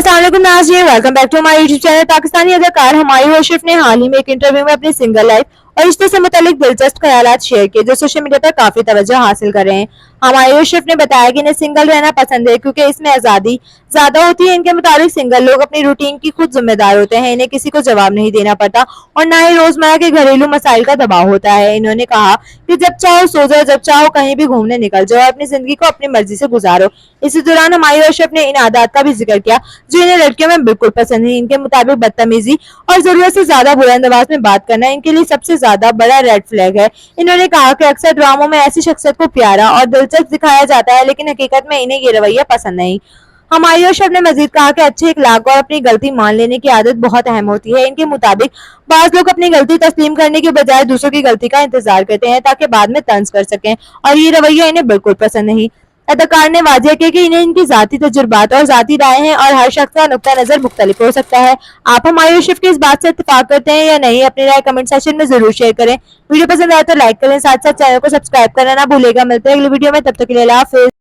अस्सलाम वालेकुम नाज़रीन, वेलकम बैक टू हमारे यूट्यूब चैनल। पाकिस्तानी अदाकार हुमायूं अशरफ ने हाल ही में एक इंटरव्यू में अपनी सिंगल लाइफ और रिश्ते से मुतालिक दिलचस्प ख्यालात शेयर किए जो सोशल मीडिया पर काफी तवज्जो हासिल कर रहे हैं। हुमायूं अशरफ ने बताया कि इन्हें सिंगल रहना पसंद है क्योंकि इसमें आज़ादी ज्यादा होती है। इनके मुताबिक सिंगल लोग अपनी रूटीन की खुद जिम्मेदार होते हैं, इन्हें किसी को जवाब नहीं देना पड़ता और न ही रोजमर्रा के घरेलू मसाइल का दबाव होता है। इन्होंने कहा कि जब चाहो सो जाओ, जब चाहो कहीं भी घूमने निकल जाओ, अपनी जिंदगी को अपनी मर्जी से गुजारो। इसी दौरान हुमायूं अशरफ ने इन आदत का भी जिक्र किया जो इन्हें लड़कियों में बिल्कुल पसंद नहीं। इनके मुताबिक बदतमीजी और जरूरत से ज्यादा बुलंद आवाज में बात करना इनके लिए सबसे ज्यादा बड़ा रेड फ्लैग है। इन्होंने कहा कि अक्सर ड्रामों में ऐसी शख्सियत को प्यारा और दिलचस्प दिखाया जाता है, लेकिन हकीकत में इन्हें ये रवैया पसंद नहीं। हुमायूं अशरफ ने मजीद कहा कि अच्छे इखलाक और अपनी गलती मान लेने की आदत बहुत अहम होती है। इनके मुताबिक बाज लोग अपनी गलती तस्लीम करने के बजाय दूसरों की गलती का इंतजार करते हैं ताकि बाद में तंज कर सकें, और ये रवैया इन्हें बिल्कुल पसंद नहीं। अदाकार ने वाज़ेह किया कि इन्हें इनकी जाती तजुर्बात और जाती राय हैं और हर शख्स का नुक्ता नजर मुख्तलिफ हो सकता है। आप हुमायूं अशरफ की इस बात से इत्तेफाक करते हैं या नहीं? अपनी राय कमेंट सेक्शन में जरूर शेयर करें। वीडियो पसंद आए तो लाइक करें, साथ साथ चैनल को सब्सक्राइब करना ना भूलेगा। मिलते हैं अगली वीडियो में, तब तक के लिए अल्लाह हाफिज़।